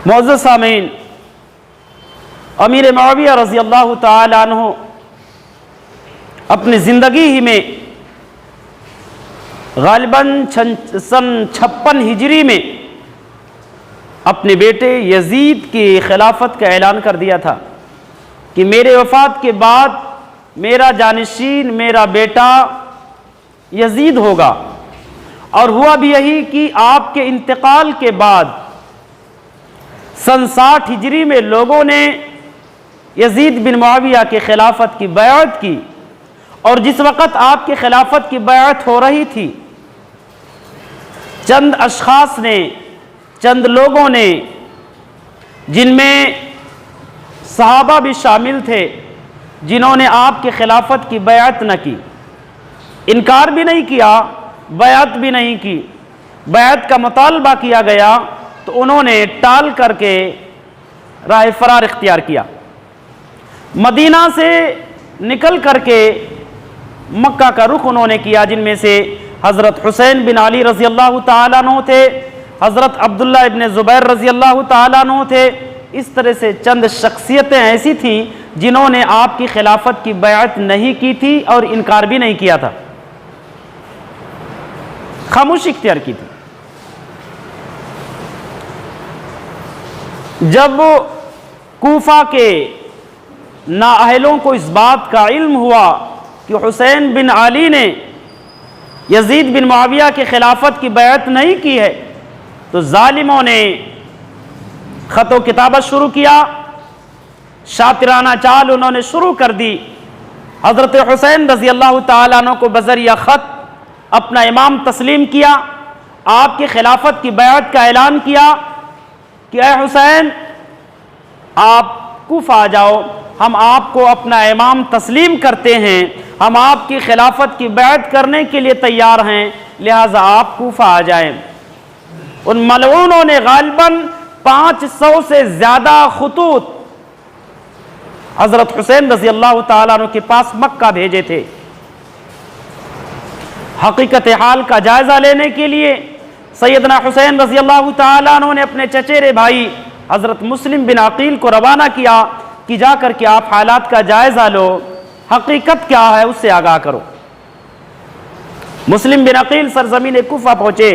मौजूद सामीन, अमीर मुआविया रज़ी अल्लाह ताला अन्हु अपनी ज़िंदगी ही में गालिबन सन 56 हिजरी में अपने बेटे यजीद की खिलाफत का ऐलान कर दिया था कि मेरे वफ़ात के बाद मेरा जानिशीन मेरा बेटा यजीद होगा। और हुआ भी यही कि आपके इंतकाल के बाद सन 60 हिजरी में लोगों ने यजीद बिन मुआविया के खिलाफत की बैअत की। और जिस वक़्त आपके खिलाफत की बैअत हो रही थी, चंद अशखास ने, चंद लोगों ने, जिनमें सहाबा भी शामिल थे, जिन्होंने आपके खिलाफत की बैअत न की, इनकार भी नहीं किया, बैअत भी नहीं की, बैअत का मुतालबा किया गया तो उन्होंने टाल करके राह फरार इख्तियार किया। मदीना से निकल करके मक्का का रुख उन्होंने किया, जिनमें से हज़रत हुसैन बिन अली रज़ी अल्लाह ताला अन्हु थे, हज़रत अब्दुल्ला इब्न ज़ुबैर रज़ी अल्लाह ताला अन्हु थे। इस तरह से चंद शख्सियतें ऐसी थीं जिन्होंने आपकी खिलाफत की बैअत नहीं की थी और इनकार भी नहीं किया था, खामोशी इख्तियार की थी। जब कूफा के नाअहलों को इस बात का इल्म हुआ कि हुसैन बिन अली ने यजीद बिन मुआविया की खिलाफत की बैअत नहीं की है, तो जालिमों ने ख़त व किताबत शुरू किया, शातिराना चाल उन्होंने शुरू कर दी। हज़रत हुसैन रज़ी अल्लाह ताला अन्हु को बज़रिया ख़त अपना इमाम तस्लीम किया, आपकी खिलाफत की बैअत का ऐलान किया कि ऐ हुसैन, आप कूफा आ जाओ, हम आपको अपना इमाम तस्लीम करते हैं, हम आपकी खिलाफत की बैअत करने के लिए तैयार हैं, लिहाजा आप कूफा आ जाएं। उन मलऊनों ने गालिबन 500 से ज़्यादा खुतूत हज़रत हुसैन रज़ी अल्लाह ताला अन्हु के पास मक्का भेजे थे, हकीकत हाल का जायज़ा लेने के लिए। सैयदना हुसैन रज़ी अल्लाह ताला अन्हु ने अपने चचेरे भाई हज़रत मुस्लिम बिन अकील को रवाना किया कि जाकर के आप हालात का जायज़ा लो, हकीकत क्या है उससे आगाह करो। मुस्लिम बिन अकील सरजमीन कूफा पहुँचे,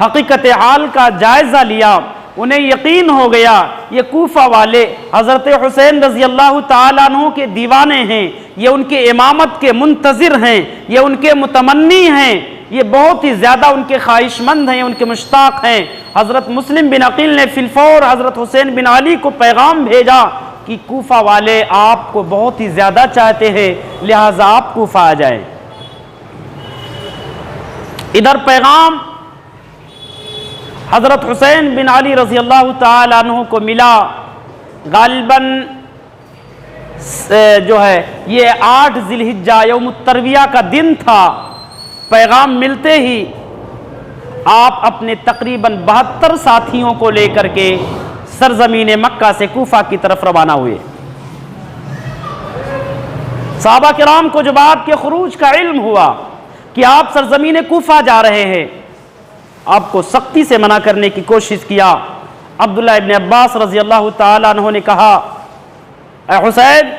हकीकत हाल का जायज़ा लिया, उन्हें यकीन हो गया ये कूफा वाले हज़रत हुसैन रज़ी अल्लाह ताला अन्हु के दीवाने हैं, ये उनके इमामत के मुंतज़िर हैं, ये उनके मुतमन्नी हैं, ये बहुत ही ज़्यादा उनके ख्वाहिशमंद हैं, उनके मुश्ताक हैं। हज़रत मुस्लिम बिन अकील ने फिलफौर हज़रत हुसैन बिन अली को पैगाम भेजा कि कूफा वाले आपको बहुत ही ज़्यादा चाहते हैं, लिहाजा आप कूफा आ जाएं। इधर पैगाम हज़रत हुसैन बिन अली रज़ी अल्लाह ताला अन्हु को मिला। गालिबन जो है ये 8 ज़िलहिज्जा यौम तरविया का दिन था। पैगाम मिलते ही आप अपने तकरीबन 72 साथियों को लेकर के सरजमीन मक्का से कूफा की तरफ रवाना हुए। सहाबा किराम को जब आपके खुरूज का इल्म हुआ कि आप सरजमीन कूफा जा रहे हैं, आपको सख्ती से मना करने की कोशिश किया। अब्दुल्ला इब्न अब्बास रज़ी अल्लाह ताला अन्हु ने कहा, ऐ हुसैन,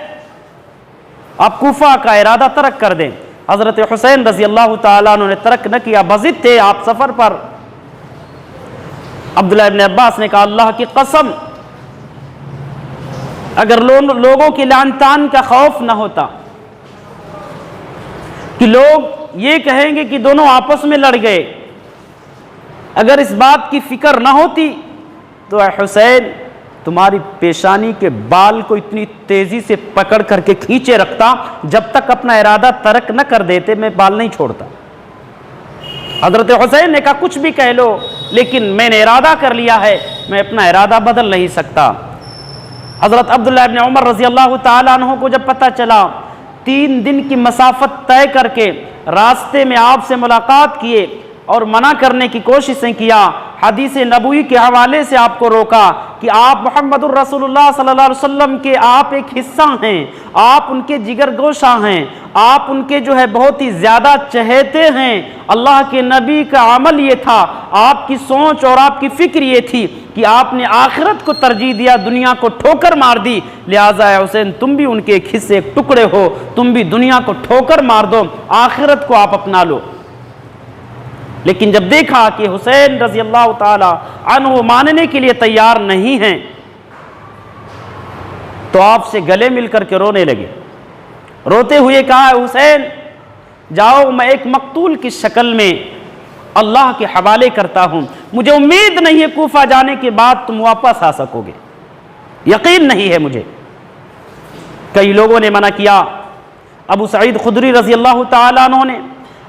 आप कूफा का इरादा तरक कर दें। हज़रत हुसैन रज़ी अल्लाह ताला अन्हु ने तरक न किया, बज़िद थे आप सफ़र पर। अब्दुल्ला इब्न अब्बास ने कहा, अल्लाह की कसम, अगर लोगों की लानतान का खौफ न होता कि लोग ये कहेंगे कि दोनों आपस में लड़ गए, अगर इस बात की फिक्र न होती तो ऐ हुसैन, तुम्हारी पेशानी के बाल को इतनी तेजी से पकड़ करके खींचे रखता, जब तक अपना इरादा तरक न कर देते मैं बाल नहीं छोड़ता। हज़रत हुसैन ने कहा, कुछ भी कह लो, लेकिन मैंने इरादा कर लिया है, मैं अपना इरादा बदल नहीं सकता। हज़रत अब्दुल्ला इब्न उमर रज़ी अल्लाह ताला अन्हु को जब पता चला, 3 दिन की मसाफत तय करके रास्ते में आपसे मुलाकात किए और मना करने की कोशिशें किया, हदीस नबवी के हवाले से आपको रोका कि आप मोहम्मदुर रसूलुल्लाह सल्लल्लाहु अलैहि वसल्लम के आप एक हिस्सा हैं, आप उनके जिगर गोशा हैं, आप उनके जो है बहुत ही ज़्यादा चहेते हैं। अल्लाह के नबी का अमल ये था, आपकी सोच और आपकी फ़िक्र ये थी कि आपने आखिरत को तरजीह दिया, दुनिया को ठोकर मार दी। लिहाजा हुसैन तुम भी उनके एक हिस्से, एक टुकड़े हो, तुम भी दुनिया को ठोकर मार दो, आखिरत को आप अपना लो। लेकिन जब देखा कि हुसैन रजी अल्लाह ताला अन्हु मानने के लिए तैयार नहीं हैं, तो आपसे गले मिलकर के रोने लगे। रोते हुए कहा, हुसैन जाओ, मैं एक मकतूल की शक्ल में अल्लाह के हवाले करता हूं, मुझे उम्मीद नहीं है कूफा जाने के बाद तुम वापस आ सकोगे, यकीन नहीं है मुझे। कई लोगों ने मना किया। अबू सईद खुदरी रजी अल्लाह ताला अन्हु ने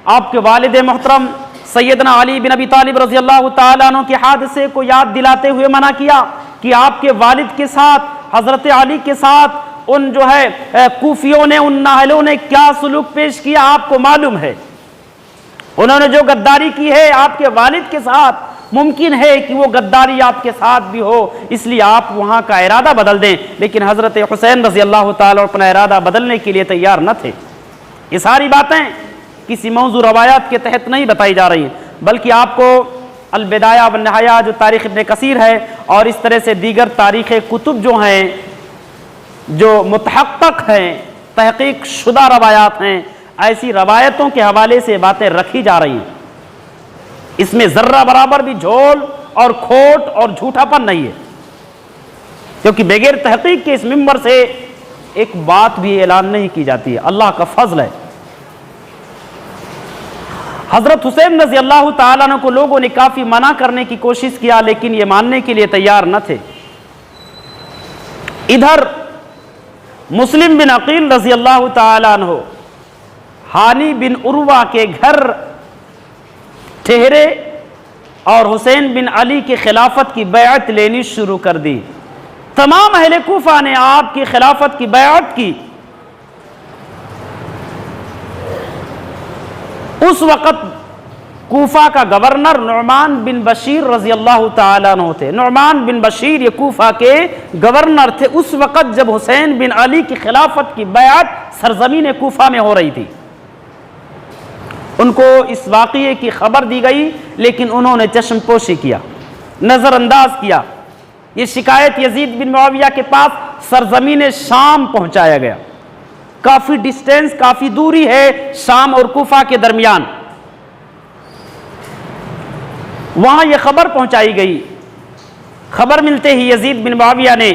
आपके वालिद मोहतरम सैयदना अली बिन अबी तालिब रजी अल्लाह ताला अन्हु के हादसे को याद दिलाते हुए मना किया कि आपके वालिद के साथ, हजरत अली के साथ उन जो है कूफियों ने, उन नाहलों ने क्या सलूक पेश किया आपको मालूम है। उन्होंने जो गद्दारी की है आपके वालिद के साथ, मुमकिन है कि वो गद्दारी आपके साथ भी हो, इसलिए आप वहां का इरादा बदल दें। लेकिन हजरत हुसैन रजी अल्लाह ताला अपना इरादा बदलने के लिए तैयार न थे। ये सारी बातें किसी मौजू रवायात के तहत नहीं बताई जा रही हैं, बल्कि आपको अल-बिदाया व निहाया जो तारीख़ इब्न कसीर है और इस तरह से दीगर तारीख़ कुतुब जो हैं, जो मुतहक्क़क़ हैं, तहक़ीक़ शुदा रवायात हैं, ऐसी रवायतों के हवाले से बातें रखी जा रही हैं। इसमें ज़र्रा बराबर भी झोल और खोट और झूठापन नहीं है, क्योंकि बगैर तहक़ीक़ के इस मिंबर से एक बात भी ऐलान नहीं की जाती है। अल्लाह का फजल है। हजरत हुसैन रज़ी अल्लाह ताला अन्हु को लोगों ने काफ़ी मना करने की कोशिश किया, लेकिन ये मानने के लिए तैयार न थे। इधर मुस्लिम बिन अकील रज़ी अल्लाह ताला अन्हु हानी बिन उर्वा के घर ठहरे और हुसैन बिन अली की खिलाफत की बैअत लेनी शुरू कर दी। तमाम अहले कूफा ने आपकी खिलाफत की बैअत की। उस वक़्त कूफा का गवर्नर नुअमान बिन बशीर रज़ी अल्लाह ताला अन्हु थे। नुअमान बिन बशीर ये कूफा के गवर्नर थे उस वक़्त जब हुसैन बिन अली की खिलाफत की बैअत सरजमीन कूफा में हो रही थी। उनको इस वाक़ये की खबर दी गई, लेकिन उन्होंने चश्मपोशी किया, नज़रअंदाज किया। ये शिकायत यजीद बिन मुआविया के पास सरजमीन शाम पहुंचाया गया। काफ़ी डिस्टेंस, काफ़ी दूरी है शाम और कूफा के दरमियान। वहां यह खबर पहुंचाई गई। खबर मिलते ही यजीद बिन मुआविया ने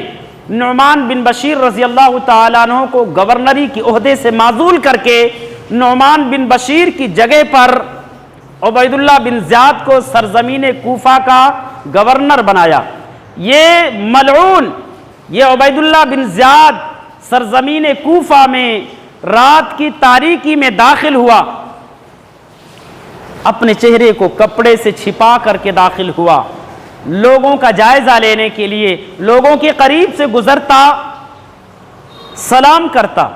नुअमान बिन बशीर रज़ी अल्लाह ताला अन्हु को गवर्नरी के ओहदे से माजूल करके नुअमान बिन बशीर की जगह पर उबैदुल्लाह बिन ज़ियाद को सरजमीन कूफा का गवर्नर बनाया। ये मलऊन, ये उबैदुल्लाह बिन ज़ियाद सरजमीन कूफा में रात की तारीकी में दाखिल हुआ। अपने चेहरे को कपड़े से छिपा करके दाखिल हुआ। लोगों का जायजा लेने के लिए लोगों के करीब से गुजरता, सलाम करता।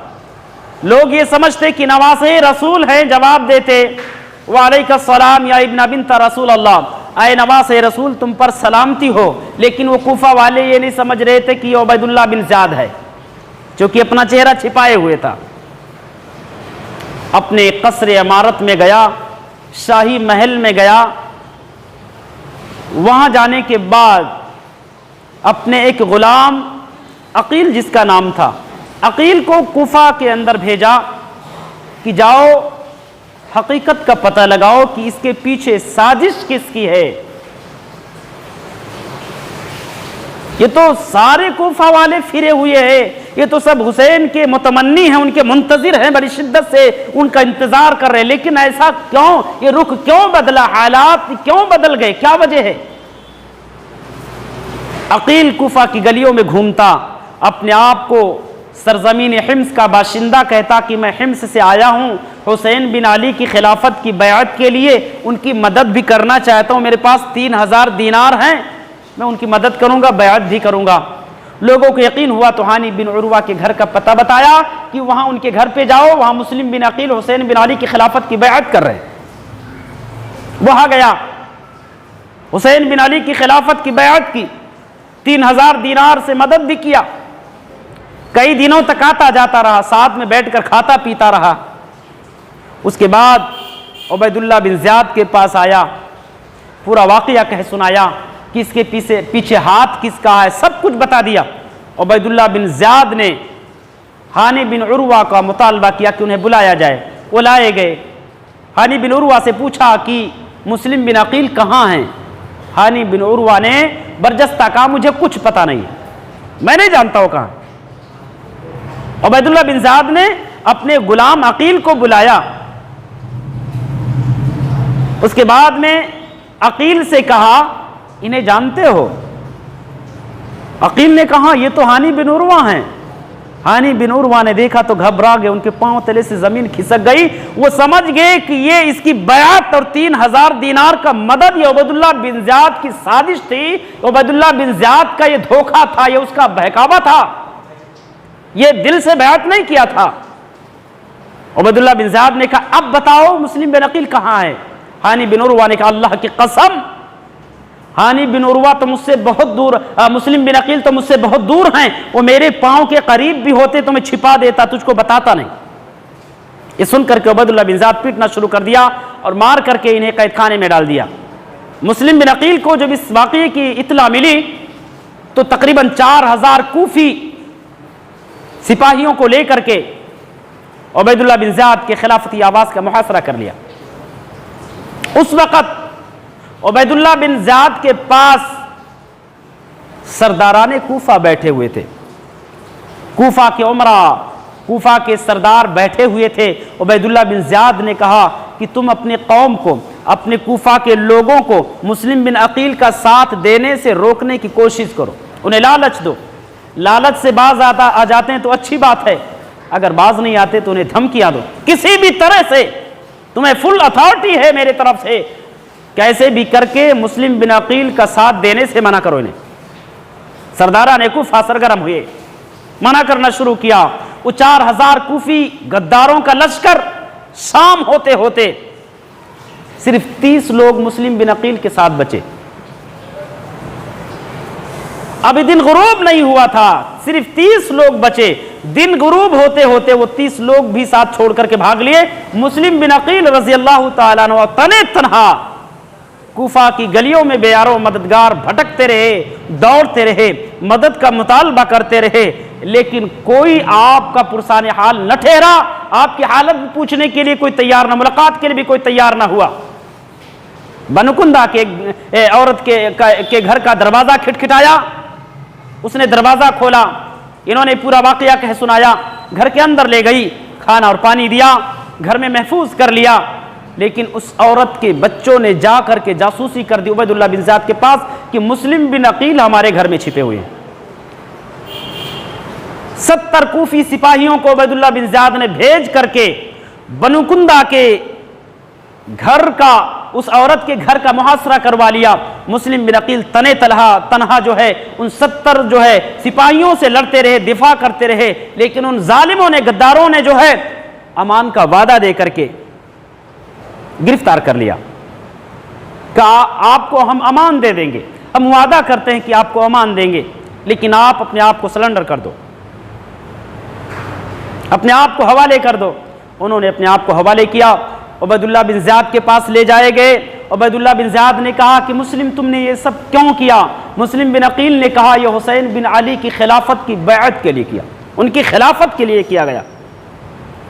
लोग ये समझते कि नवासे रसूल हैं, जवाब देते वालेकुम सलाम या इब्न बिन्त रसूल अल्लाह, आए नवासे रसूल तुम पर सलामती हो। लेकिन वो कूफा वाले ये नहीं समझ रहे थे कि ये उबैदुल्लाह बिन ज़ियाद है, क्योंकि अपना चेहरा छिपाए हुए था। अपने कसर इमारत में गया, शाही महल में गया। वहां जाने के बाद अपने एक गुलाम अकील, जिसका नाम था, अकील को कूफा के अंदर भेजा कि जाओ हकीकत का पता लगाओ कि इसके पीछे साजिश किसकी है। ये तो सारे कूफा वाले फिरे हुए हैं, ये तो सब हुसैन के मुतमन्नी हैं, उनके मुंतजिर हैं, बड़ी शिद्दत से उनका इंतजार कर रहे हैं। लेकिन ऐसा क्यों, ये रुख क्यों बदला, हालात क्यों बदल गए, क्या वजह है? अकील कूफा की गलियों में घूमता, अपने आप को सरजमीन हिम्स का बाशिंदा कहता कि मैं हिम्स से आया हूँ हुसैन बिन अली की खिलाफत की बैअत के लिए, उनकी मदद भी करना चाहता हूँ, मेरे पास 3000 दीनार हैं, मैं उनकी मदद करूँगा, बैअत भी करूँगा। लोगों को यकीन हुआ तो हानी बिन उर्वा के घर का पता बताया कि वहाँ उनके घर पे जाओ, वहाँ मुस्लिम बिन अकील हुसैन बिन अली की खिलाफत की बैअत कर रहे हैं। वहाँ गया, हुसैन बिन अली की खिलाफत की बैअत की, 3000 दीनार से मदद भी किया, कई दिनों तक आता जाता रहा, साथ में बैठकर खाता पीता रहा। उसके बाद उबैदुल्लाह बिन ज़ियाद के पास आया, पूरा वाक़या कह सुनाया, किसके पीछे हाथ किसका है, सब कुछ बता दिया। उबैदुल्लाह बिन ज़ियाद ने हानी बिन उरवा का मुतालबा किया कि उन्हें बुलाया जाए। वो लाए गए। हानी बिन उरवा से पूछा कि मुस्लिम बिन अकील कहाँ हैं। हानी बिन उरवा ने बरजस्ता कहा, मुझे कुछ पता नहीं, मैं नहीं जानता हूँ कहाँ। उबैदुल्लाह बिन ज़ियाद ने अपने गुलाम अकील को बुलाया। उसके बाद में अकील से कहा, इन्हें जानते हो? अकील ने कहा, ये तो हानी बिन उरवा हैं। हानी बिन उरवा ने देखा तो घबरा गए, उनके पांव तले से जमीन खिसक गई। वो समझ गए कि ये इसकी बैअत और 3000 दीनार का मदद ये उबैदुल्लाह बिन ज़ियाद की साजिश थी। उबैदुल्लाह बिन ज़ियाद का ये धोखा था, ये उसका बहकावा था, ये दिल से बैअत नहीं किया था। उबैदुल्लाह बिन ज़ियाद ने कहा, अब बताओ मुस्लिम बिन अकील कहाँ है? हानी बिन उरवा ने कहा, अल्लाह की कसम, हानी बिन उरवा तो मुझसे बहुत दूर, मुस्लिम बिन अकील तो मुझसे बहुत दूर हैं, वो मेरे पांव के करीब भी होते तो मैं छिपा देता, तुझको बताता नहीं। ये सुन करके उबैदुल्लाह बिन ज़ियाद पीटना शुरू कर दिया और मार करके इन्हें कैद खाने में डाल दिया। मुस्लिम बिन अकील को जब इस वाक़ये की इत्तला मिली तो तकरीबन 4000 कूफी सिपाहियों को लेकर के उबैदुल्लाह बिन ज़ियाद के खिलाफती आवाज़ का मुहासरा कर लिया। उस वक़्त उबैदुल्लाह बिन ज़ियाद के पास सरदाराने कूफा बैठे हुए थे। कूफा के उमरा, कूफा के सरदार बैठे हुए थे। उबैदुल्लाह बिन ज़ियाद ने कहा कि तुम अपने कौम को, अपने कूफा के लोगों को मुस्लिम बिन अकील का साथ देने से रोकने की कोशिश करो, उन्हें लालच दो। लालच से बाज आ जाते हैं तो अच्छी बात है, अगर बाज नहीं आते तो उन्हें धमकियां दो, किसी भी तरह से तुम्हें फुल अथॉरिटी है मेरे तरफ से, कैसे भी करके मुस्लिम बिन अकील का साथ देने से मना करो इन्हें। सरदाराने कूफा सरगर्म हुए, मना करना शुरू किया। वो 4000 कूफी गद्दारों का लश्कर शाम होते होते सिर्फ 30 लोग मुस्लिम बिन अकील के साथ बचे। अभी दिन गुरूब नहीं हुआ था, सिर्फ 30 लोग बचे। दिन गुरूब होते होते वो 30 लोग भी साथ छोड़ करके भाग लिए। मुस्लिम बिन अकील रज़ी अल्लाह तआला अन्हु तने तन्हा कूफा की गलियों में बेयारों मददगार भटकते रहे, दौड़ते रहे, मदद का मुतालबा करते रहे, लेकिन कोई आपका पुरसाने हाल न ठहरा, आपकी हालत पूछने के लिए कोई तैयार ना, मुलाकात के लिए भी कोई तैयार ना हुआ। बनुकुंदा के औरत के घर का दरवाजा खिटखिटाया, उसने दरवाजा खोला, इन्होंने पूरा वाकया कह सुनाया, घर के अंदर ले गई, खाना और पानी दिया, घर में महफूज कर लिया। लेकिन उस औरत के बच्चों ने जा करके जासूसी कर दी उबैदुल्लाह बिन ज़ियाद के पास कि मुस्लिम बिन अकील हमारे घर में छिपे हुए हैं। 70 कूफी सिपाहियों को उबैदुल्लाह बिन ज़ियाद ने भेज करके बनुकुंदा के घर का, उस औरत के घर का मुहासरा करवा लिया। मुस्लिम बिन अकील तनहा जो है उन 70 जो है सिपाहियों से लड़ते रहे, दिफा करते रहे, लेकिन उन जालिमों ने, गद्दारों ने जो है अमान का वादा दे करके गिरफ्तार कर लिया। कहा आपको हम अमान दे देंगे, हम वादा करते हैं कि आपको अमान देंगे, लेकिन आप अपने आप को सरेंडर कर दो, अपने आप को हवाले कर दो। उन्होंने अपने आप को हवाले किया, उबैदुल्लाह बिन ज़ियाद के पास ले जाए गए। उबैदुल्लाह बिन ज़ियाद ने कहा कि मुस्लिम तुमने ये सब क्यों किया? मुस्लिम बिन अकील ने कहा यह हुसैन बिन अली की खिलाफत की बैअत के लिए किया, उनकी खिलाफत के लिए किया गया।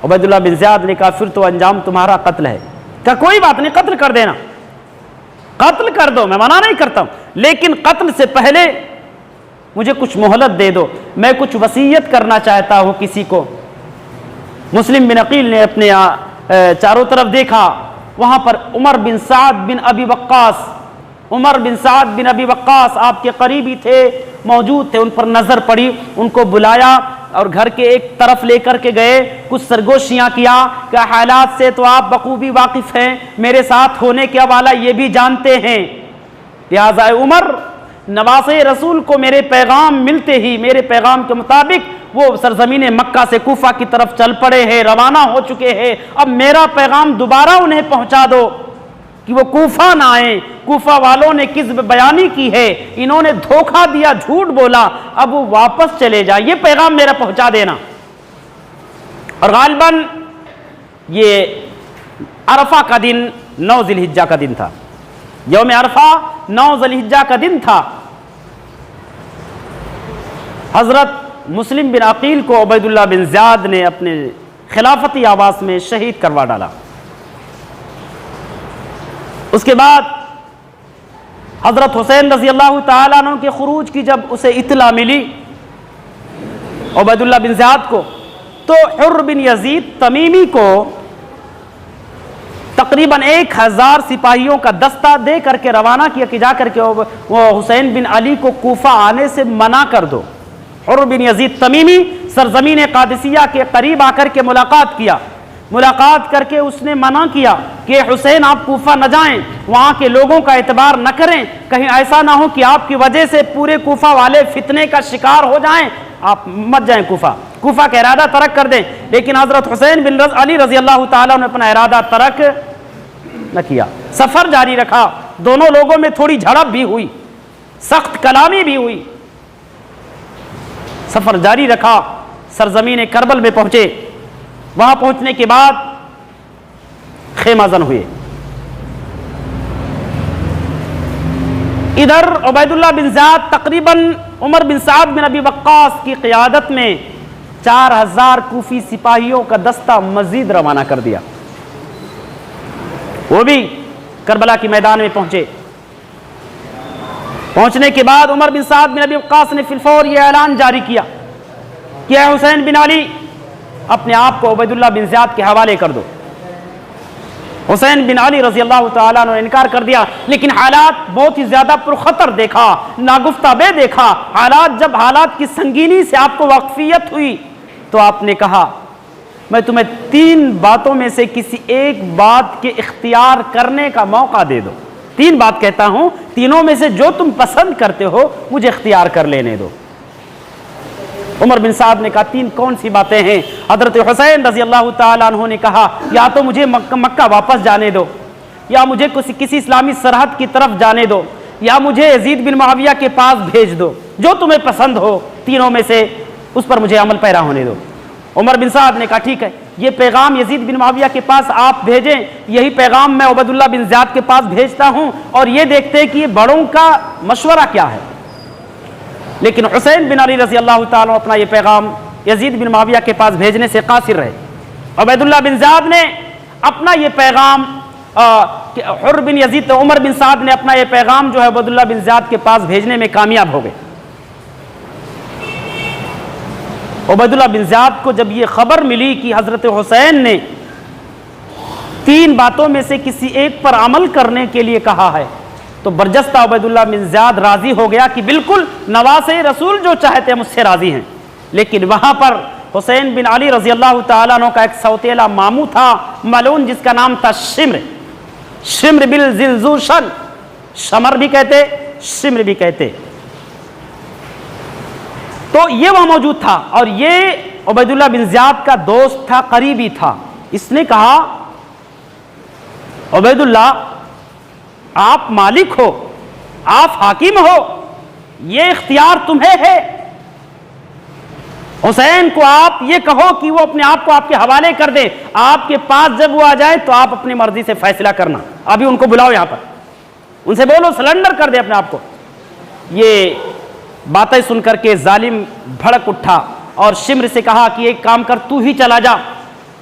उबैदुल्लाह बिन ज़ियाद ने कहा फिर तो अंजाम तुम्हारा कत्ल है। कहा कोई बात नहीं, कत्ल कर देना, कत्ल कर दो, मैं मना नहीं करता हूं, लेकिन कत्ल से पहले मुझे कुछ मोहलत दे दो, मैं कुछ वसीयत करना चाहता हूं किसी को। मुस्लिम बिन अकील ने अपने चारों तरफ देखा, वहां पर उमर बिन साद बिन अबी वक्कास, उमर बिन साद बिन अबी वक्कास आपके करीबी थे, मौजूद थे। उन पर नजर पड़ी, उनको बुलाया और घर के एक तरफ लेकर के गए, कुछ सरगोशियां किया कि हालात से तो आप बखूबी वाकिफ हैं, मेरे साथ होने के हवाला ये भी जानते हैं, लिहाजा उमर नवासे रसूल को मेरे पैगाम मिलते ही, मेरे पैगाम के मुताबिक वो सरजमीन मक्का से कूफा की तरफ चल पड़े हैं, रवाना हो चुके हैं, अब मेरा पैगाम दोबारा उन्हें पहुंचा दो। कि वो कूफा ना आए, कूफा वालों ने किस्ब बयानी की है, इन्होंने धोखा दिया, झूठ बोला, अब वो वापस चले जाए, ये पैगाम मेरा पहुंचा देना। और गालिबन ये अरफा का दिन 9 ज़िलहिज्जा का दिन था, यौम अरफा 9 ज़िलहिज्जा का दिन था। हजरत मुस्लिम बिन अकील को उबैदुल्लाह बिन ज़ियाद ने अपने खिलाफती आवास में शहीद करवा डाला। उसके बाद हजरत हुसैन रजी अल्लाह तआला अन्हु के खुरूज की जब उसे इत्तला मिली उबैदुल्लाह बिन ज़ियाद को, तो हुर्र बिन यजीद तमीमी को तकरीबन 1000 सिपाहियों का दस्ता दे करके रवाना किया कि जा करके वो हुसैन बिन अली को कूफा आने से मना कर दो। हुर्र बिन यजीद तमीमी सरजमीन कादिसिया के करीब आकर के मुलाकात किया, मुलाकात करके उसने मना किया कि हुसैन आप कूफा न जाएं, वहाँ के लोगों का एतबार न करें, कहीं ऐसा ना हो कि आपकी वजह से पूरे कूफा वाले फितने का शिकार हो जाएं, आप मत जाएं कूफा का इरादा तरक कर दें। लेकिन हजरत हुसैन बिन अली रजी अल्लाह तआला ने अपना इरादा तरक न किया, सफर जारी रखा। दोनों लोगों में थोड़ी झड़प भी हुई, सख्त कलामी भी हुई, सफर जारी रखा, सरजमीन करबल में पहुंचे। वहां पहुंचने के बाद खेमाजन हुए। इधर उबैदुल्लाह बिन ज़ियाद तकरीबन उमर बिन साद बिन अबी वक्कास की क़ियादत में 4000 कूफी सिपाहियों का दस्ता मजीद रवाना कर दिया। वो भी करबला के मैदान में पहुंचे। पहुंचने के बाद उमर बिन साद बिन अबी वक्कास ने फिलफौर यह ऐलान जारी किया कि ऐ हुसैन बिन अली, अपने आप को उबैदुल्लाह बिन ज़ियाद के हवाले कर दो। हुसैन बिन अली रजी अल्लाह तआला ने इनकार कर दिया, लेकिन हालात बहुत ही ज्यादा पुरखतर देखा, नागुफ्ताबे देखा। जब हालात की संगीनी से आपको वाकफियत हुई तो आपने कहा मैं तुम्हें 3 बातों में से किसी एक बात के इख्तियार करने का मौका दे दो। 3 बात कहता हूं, तीनों में से जो तुम पसंद करते हो मुझे इख्तियार कर लेने दो। उमर बिन साद ने कहा 3 कौन सी बातें हैं? हजरत हुसैन रजी अल्लाह तआला अन्हु ने कहा या तो मुझे मक्का वापस जाने दो, या मुझे किसी इस्लामी सरहद की तरफ जाने दो, या मुझे यजीद बिन मुआविया के पास भेज दो। जो तुम्हें पसंद हो तीनों में से उस पर मुझे अमल पैरा होने दो। उमर बिन साद ने कहा ठीक है, ये पैगाम यजीद बिन मुआविया के पास आप भेजें, यही पैगाम मैं उबैदुल्लाह बिन ज़ियाद के पास भेजता हूं, और ये देखते हैं कि ये बड़ों का मशवरा क्या है। लेकिन हुसैन बिन अली रजी अल्लाह तआला अपना ये पैगाम यजीद बिन मुआविया के पास भेजने से कासिर रहे। उबैदुल्लाह बिन ज़ियाद ने अपना ये पैगाम हुर्र बिन यजीद, उमर बिन साद ने अपना ये पैगाम जो है उबैदुल्लाह बिन ज़ियाद के पास भेजने में कामयाब हो गए। उबैदुल्लाह बिन ज़ियाद को जब ये खबर मिली कि हजरत हुसैन ने 3 बातों में से किसी एक पर अमल करने के लिए कहा है, तो बरजस्ता उबैदुल्लाह बिन ज़ियाद राजी हो गया कि बिल्कुल नवासे रसूल जो चाहते हैं मुझसे राजी हैं। लेकिन वहां पर हुसैन बिन अली रजी अल्लाह तआला अन्हु का एक सौतेला मामू था मलून, जिसका नाम था शिम्र बिल जिलजूशन, शमर भी कहते, शिम्र भी कहते। तो ये वहां मौजूद था और ये उबैदुल्लाह बिन ज़ियाद का दोस्त था, करीबी था। इसने कहा उबैदुल्लाह आप मालिक हो, आप हाकिम हो, ये इख्तियार तुम्हें है। हुसैन को आप ये कहो कि वो अपने आप को आपके हवाले कर दे, आपके पास जब वो आ जाए तो आप अपनी मर्जी से फैसला करना। अभी उनको बुलाओ यहां पर, उनसे बोलो सरेंडर कर दे अपने आप को। ये बातें सुनकर के जालिम भड़क उठा और शिम्र से कहा कि एक काम कर, तू ही चला जा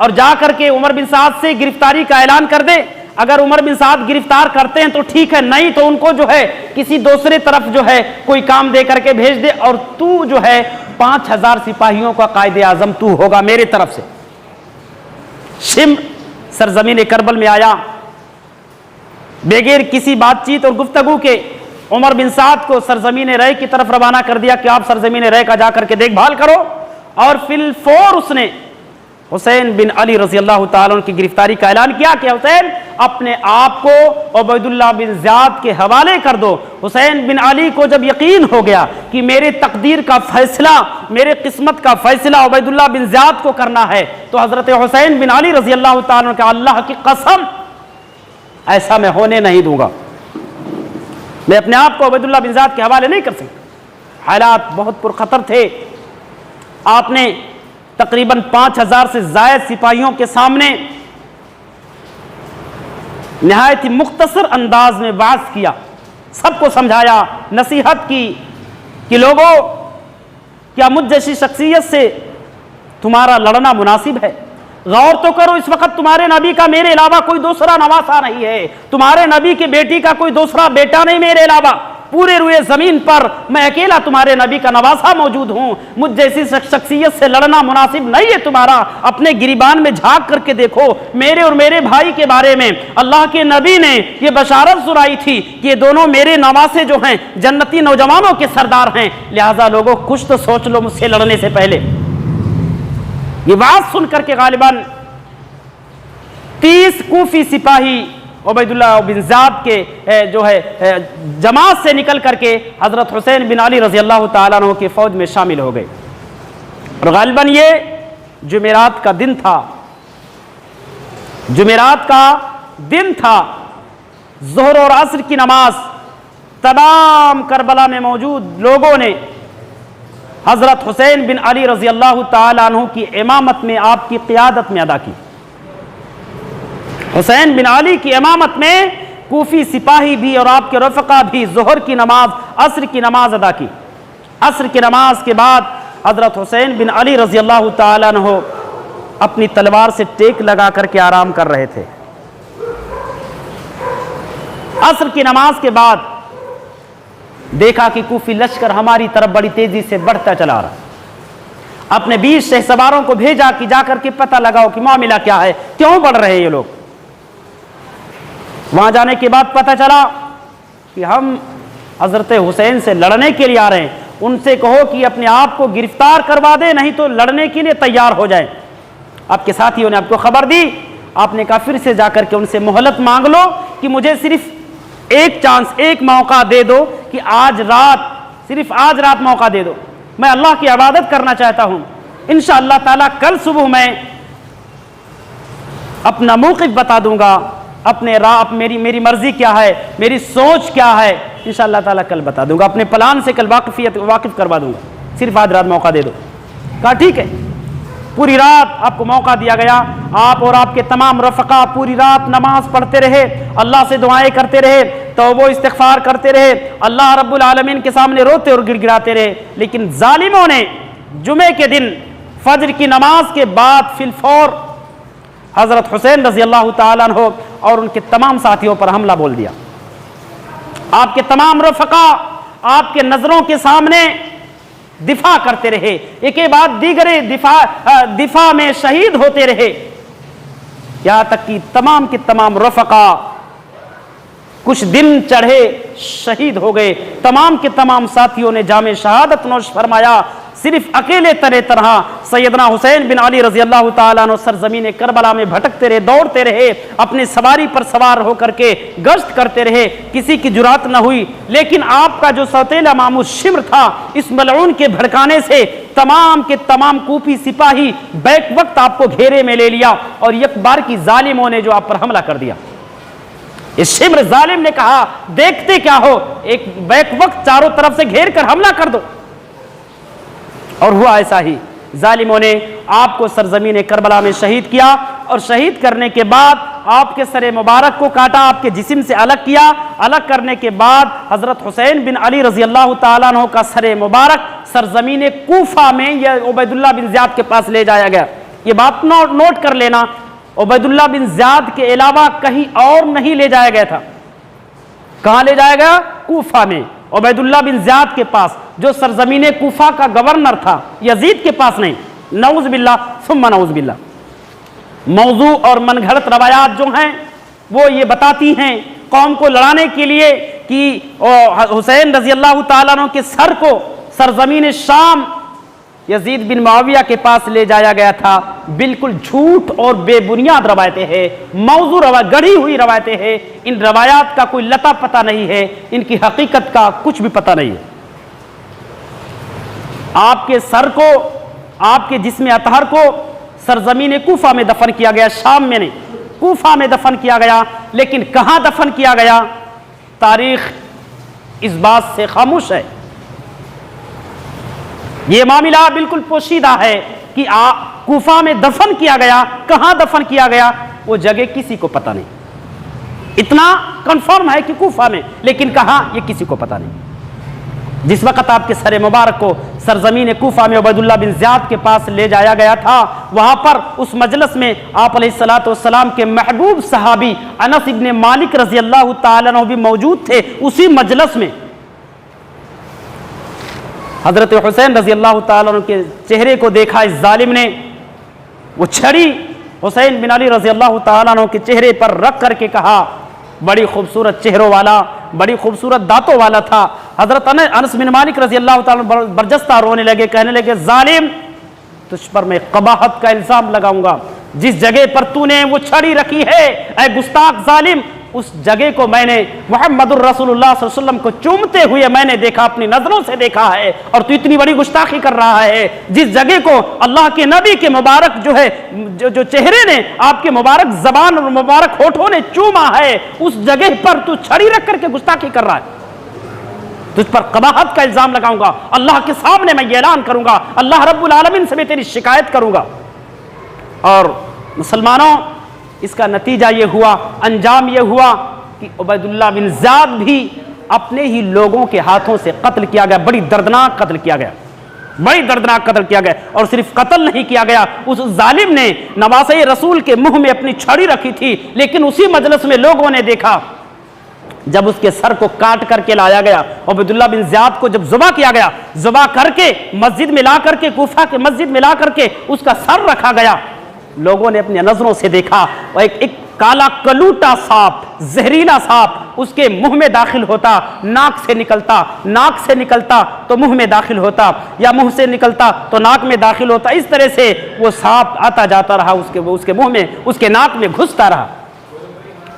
और जा करके उमर बिन साद से गिरफ्तारी का ऐलान कर दे। अगर उमर बिन साद गिरफ्तार करते हैं तो ठीक है, नहीं तो उनको जो है किसी दूसरे तरफ जो है कोई काम दे करके भेज दे, और तू जो है 5000 सिपाहियों का कायदे आजम तू होगा मेरे तरफ से। शिम्र सरजमीन करबल में आया, बेगैर किसी बातचीत और गुफ्तगू के उमर बिन साद को सरजमीन रय की तरफ रवाना कर दिया कि आप सरजमीन रय का जाकर के देखभाल करो। और फिलफौर उसने हुसैन बिन अली रजी अल्लाह तआला अन्हु की गिरफ्तारी का ऐलान किया कि हुसैन अपने आप को उबैदुल्लाह बिन ज़ियाद के हवाले कर दो। हुसैन बिन अली को जब यकीन हो गया कि मेरे तकदीर का फैसला, मेरे किस्मत का फैसला उबैदुल्लाह बिन ज़ियाद को करना है, तो हजरत हुसैन बिन अली रजी अल्लाह तआला अन्हु ने कहा अल्लाह की कसम ऐसा मैं होने नहीं दूंगा। मैं अपने आप को उबैदुल्लाह बिन ज़ियाद के हवाले नहीं कर सकता। हालात बहुत पुरखतर थे। आपने तकरीबन 5000 से ज़ायद सिपाहियों के सामने निहायत ही मुख्तसर अंदाज में वाज़ किया, सबको समझाया, नसीहत की कि लोगों, क्या मुझ जैसी शख्सियत से तुम्हारा लड़ना मुनासिब है? गौर तो करो, इस वक्त तुम्हारे नबी का मेरे अलावा कोई दूसरा नवासा नहीं है, तुम्हारे नबी की बेटी का कोई दूसरा बेटा नहीं मेरे अलावा, पूरे रुए जमीन पर मैं अकेला तुम्हारे नबी का नवासा मौजूद हूं। मुझ जैसी शख्सियत से लड़ना मुनासिब नहीं है तुम्हारा। अपने गिरीबान में झांक करके देखो, मेरे और मेरे भाई के बारे में अल्लाह के नबी ने यह बशारत सुनाई थी कि ये दोनों मेरे नवासे जो हैं जन्नती नौजवानों के सरदार हैं। लिहाजा लोगों, कुछ तो सोच लो मुझसे लड़ने से पहले। ये बात सुन करके गालिबन 30 कूफी सिपाही उबैदुल्लाह बिन ज़ियाद के जो है जमात से निकल करके हज़रत हुसैन बिन अली रज़ी अल्लाह तआला अन्हु की फ़ौज में शामिल हो गए। और गालिबन ये जुमेरात का दिन था, जुमेरात का दिन था। ज़ोहर और असर की नमाज तमाम करबला में मौजूद लोगों ने हज़रत हुसैन बिन अली रज़ी अल्लाह तआला अन्हु की इमामत में, आपकी क़ियादत में अदा की। हुसैन बिन अली की इमामत में कूफी सिपाही भी और आपके रफ़क़ा भी ज़ोहर की नमाज, असर की नमाज अदा की। असर की नमाज के बाद हज़रत हुसैन बिन अली रज़ी अल्लाह तआला अन्हु अपनी तलवार से टेक लगा करके आराम कर रहे थे। असर की नमाज के बाद देखा कि कूफी लश्कर हमारी तरफ बड़ी तेजी से बढ़ता चला रहा। अपने 20 शहसवारों को भेजा कि जाकर के पता लगाओ कि मामला क्या है, क्यों बढ़ रहे हैं ये लोग। वहां जाने के बाद पता चला कि हम हजरत हुसैन से लड़ने के लिए आ रहे हैं, उनसे कहो कि अपने आप को गिरफ्तार करवा दे, नहीं तो लड़ने के लिए तैयार हो जाए। आपके साथियों ने आपको खबर दी, आपने कहा फिर से जाकर के उनसे मोहलत मांग लो कि मुझे सिर्फ एक चांस, एक मौका दे दो कि आज रात, सिर्फ आज रात मौका दे दो, मैं अल्लाह की इबादत करना चाहता हूं। इंशाअल्लाह ताला कल सुबह मैं अपना मौक़िफ़ बता दूंगा, अपने मेरी मर्जी क्या है, मेरी सोच क्या है, इंशाअल्लाह ताला कल बता दूंगा, अपने प्लान से कल वाकिफ करवा दूंगा, सिर्फ आज रात मौका दे दो। कहा ठीक है। पूरी रात आपको मौका दिया गया। आप और आपके तमाम रफ़क़ा पूरी रात नमाज पढ़ते रहे, अल्लाह से दुआएं करते रहे, तौबा इस्तिग़फ़ार करते रहे, अल्लाह रब्बुल आलमीन के सामने रोते और गिड़गिड़ाते रहे। लेकिन जालिमों ने जुमे के दिन फजर की नमाज के बाद फिलफौर हज़रत हुसैन रज़ी अल्लाह तआला अन्हु और उनके तमाम साथियों पर हमला बोल दिया। आपके तमाम रफ़क़ा आपके नज़रों के सामने दिफा करते रहे, एक के बाद दीगरे दिफा में शहीद होते रहे, यहां तक कि तमाम के तमाम रफ़क़ा कुछ दिन चढ़े शहीद हो गए। तमाम के तमाम साथियों ने जामे शहादत नोश फरमाया। सिर्फ अकेले तरह सैयदना हुसैन बिन अली रज़ी अल्लाह तआला अन्हु सरज़मीन करबला में भटकते रहे, दौड़ते रहे, अपने सवारी पर सवार होकर के गश्त करते रहे, किसी की जुरात न हुई। लेकिन आपका जो सौतेला मामूज शिम्र था, इस मलऊन के भड़काने से तमाम के तमाम कूफी सिपाही बैक वक्त आपको घेरे में ले लिया और एक बार की जालिमों ने जो आप पर हमला कर दिया। इस शिम्र जालिम ने कहा देखते क्या हो, एक बैक वक्त चारों तरफ से घेर कर हमला कर दो। और हुआ ऐसा ही, जालिमों ने आपको सरजमीन करबला में शहीद किया और शहीद करने के बाद आपके सरे मुबारक को काटा, आपके जिस्म से अलग किया। अलग करने के बाद हजरत हुसैन बिन अली रजी अल्लाह तआला अन्हु का सरे मुबारक सरजमीन कूफा में या उबैदुल्लाह बिन ज़ियाद के पास ले जाया गया। ये बात नोट कर लेना, उबैदुल्लाह बिन ज़ियाद के अलावा कहीं और नहीं ले जाया गया था। कहां ले जाया गया? कूफा में, उबैदुल्लाह बिन ज़ियाद के पास, जो सरजमीन कूफा का गवर्नर था, यजीद के पास नहीं। नऊज़ बिल्लाह सुम्मा नऊज़ बिल्लाह। मौजू और मनगढ़ंत रवायात जो हैं वो ये बताती हैं कौम को लड़ाने के लिए कि हुसैन रजी अल्लाह तआला अन्हु के सर को सरजमीन शाम यजीद बिन मुआविया के पास ले जाया गया था। बिल्कुल झूठ और बेबुनियाद रवायतें हैं, मौजू गढ़ी हुई रवायतें हैं। इन रवायात का कोई लता पता नहीं है, इनकी हकीकत का कुछ भी पता नहीं है। आपके सर को, आपके जिस्म अतहर को सरजमीन कूफा में दफन किया गया, शाम में नहीं। कूफा में दफन किया गया, लेकिन कहां दफन किया गया तारीख इस बात से खामोश है। यह मामला बिल्कुल पोशीदा है कि कूफा में दफन किया गया, कहां दफन किया गया वो जगह किसी को पता नहीं। इतना कंफर्म है कि कूफा में, लेकिन कहां ये किसी को पता नहीं। जिस वक्त आपके सर मुबारक को सरजमीन कूफा में उबैदुल्लाह बिन ज़ियाद के पास ले जाया गया था, वहां पर उस मजलिस में आप अलैहिस्सलातु वस्सलाम के महबूब सहाबी अनस इब्न मालिक रजी अल्लाह तआला अन्हु भी मौजूद थे। उसी मजलिस में हजरत हुसैन रजी अल्लाह तआला अन्हु के चेहरे को देखा इस जालिम ने। वो छड़ी हुसैन बिन अली रजी अल्लाह तआला अन्हु के चेहरे पर रख करके कहा, बड़ी खूबसूरत चेहरों वाला, बड़ी खूबसूरत दांतों वाला था। हजरत अनस बिन मालिक रजी अल्लाह तआला बरजस्ता रोने लगे, कहने लगे, जालिम तुझ पर मैं कबाहत का इल्जाम लगाऊंगा। जिस जगह पर तूने वो छड़ी रखी है, ऐ गुस्ताख जालिम, उस जगह को मैंने मुहम्मदुर रसूलुल्लाह सल्लल्लाहु अलैहि वसल्लम को चूमते हुए मैंने देखा, अपनी नजरों से देखा है, और तू इतनी बड़ी गुस्ताखी कर रहा है। जिस जगह को अल्लाह के नबी के मुबारक जो है, जो चेहरे ने, आपके मुबारक जबान और मुबारक होठों ने चूमा है, उस जगह पर तू छड़ी रख करके गुस्ताखी कर रहा है। तुझ पर कबाहत का इल्जाम लगाऊंगा, अल्लाह के सामने मैं ये ऐलान करूंगा, अल्लाह रब्बुल आलमीन से मैं तेरी शिकायत करूंगा। और मुसलमानों, इसका नतीजा ये हुआ, अंजाम ये हुआ कि उबैदुल्लाह बिन ज़ियाद भी अपने ही लोगों के हाथों से कत्ल किया गया। बड़ी दर्दनाक कत्ल किया गया, बड़ी दर्दनाक कत्ल किया गया। और सिर्फ कत्ल नहीं किया गया, उस जालिम ने नवासे रसूल के मुंह में अपनी छड़ी रखी थी, लेकिन उसी मजलिस में लोगों ने देखा जब उसके सर को काट करके लाया गया, उबैदुल्लाह बिन ज़ियाद को जब ज़ुबा किया गया, ज़ुबा करके मस्जिद में ला करके, कूफा के मस्जिद में ला करके उसका सर रखा गया, लोगों ने अपनी नजरों से देखा और एक काला कलूटा सांप, जहरीला सांप उसके मुंह में दाखिल होता, नाक से निकलता तो मुंह में दाखिल होता, या मुंह से निकलता तो नाक में दाखिल होता। इस तरह से वो सांप आता जाता रहा, उसके मुंह में, उसके नाक में घुसता रहा।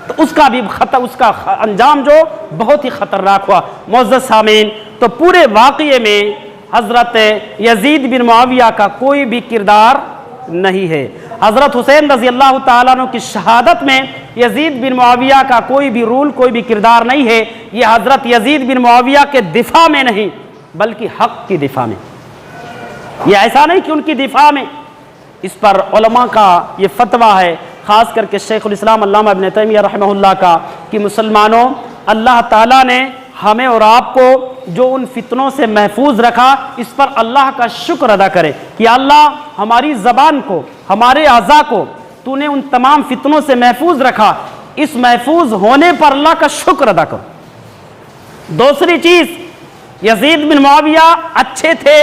तो उसका भी उसका अंजाम जो बहुत ही खतरनाक हुआ। मुअज़्ज़ज़ सामीन, तो पूरे वाक़ये में हजरत यजीद बिन मुआविया का कोई भी किरदार नहीं है। हजरत हुसैन रजी अल्लाह तआला अन्हु की शहादत में यजीद बिन मुआविया का कोई भी रूल, कोई भी किरदार नहीं है। ये हजरत यजीद बिन मुआविया के दिफा में नहीं, बल्कि हक की दिफा में। ये ऐसा नहीं कि उनकी दिफा में। इस पर उलमा का ये फतवा है, खास करके शेखुल इस्लाम अल्लामा इब्न तैमिया रहमहुल्लाह का, कि मुसलमानों, अल्लाह ताला ने हमें और आपको जो उन फितनों से महफूज रखा, इस पर अल्लाह का शुक्र अदा करें कि अल्लाह हमारी ज़बान को, हमारे आज़ा को तूने उन तमाम फितनों से महफूज रखा। इस महफूज होने पर अल्लाह का शुक्र अदा करो। दूसरी चीज़, यजीद बिन मुआविया अच्छे थे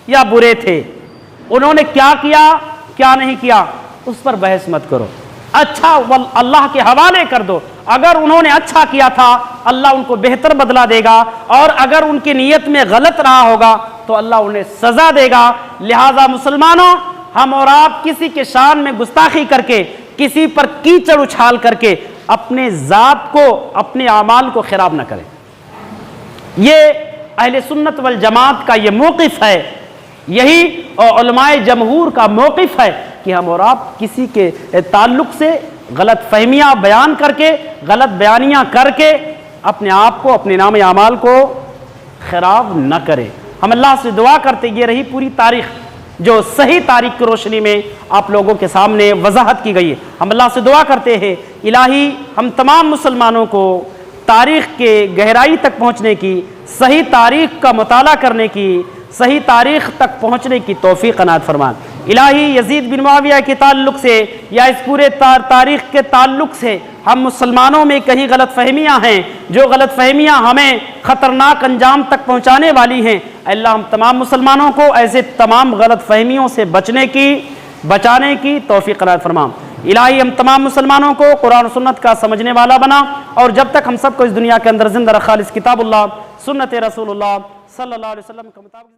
या बुरे थे, उन्होंने क्या किया क्या नहीं किया, उस पर बहस मत करो। अच्छा अल्लाह के हवाले कर दो। अगर उन्होंने अच्छा किया था, अल्लाह उनको बेहतर बदला देगा, और अगर उनकी नीयत में गलत रहा होगा तो अल्लाह उन्हें सजा देगा। लिहाजा मुसलमानों, हम और आप किसी के शान में गुस्ताखी करके, किसी पर कीचड़ उछाल करके अपने जात को, अपने अमाल को खराब न करें। ये अहले सुन्नत वल जमात का ये मौक़िफ़ है, यही उलमाए जमहूर का मौक़िफ़ है कि हम और आप किसी के ताल्लुक़ से गलत फहमियाँ बयान करके, गलत बयानियाँ करके अपने आप को, अपने नाम अमाल को ख़राब न करें। हम अल्लाह से दुआ करते, ये रही पूरी तारीख़ जो सही तारीख़ की रोशनी में आप लोगों के सामने वजाहत की गई है। हम अल्लाह से दुआ करते हैं, इलाही हम तमाम मुसलमानों को तारीख़ के गहराई तक पहुँचने की, सही तारीख़ का मुताला करने की, सही तारीख़ तक पहुँचने की तौफ़ीक़ अनात फरमान। इलाही यजीद बिन मुआविया के ताल्लुक़ से या इस पूरे तारीख़ के ताल्लुक़ से हम मुसलमानों में कहीं गलत फहमियाँ हैं, जो गलत फहमियाँ हमें ख़तरनाक अंजाम तक पहुँचाने वाली हैं, अल्लाह हम तमाम मुसलमानों को ऐसे तमाम गलत फहमियों से बचाने की तौफ़ीक़ अनात फरमा। इलाही हम तमाम मुसलमानों को कुरान और सुन्नत का समझने वाला बना, और जब तक हम सबको इस दुनिया के अंदर ज़िंदा रखा, इस किताबुल्लाह सुन्नत रसूलुल्लाह सल्लल्लाहु अलैहि वसल्लम के मुताबिक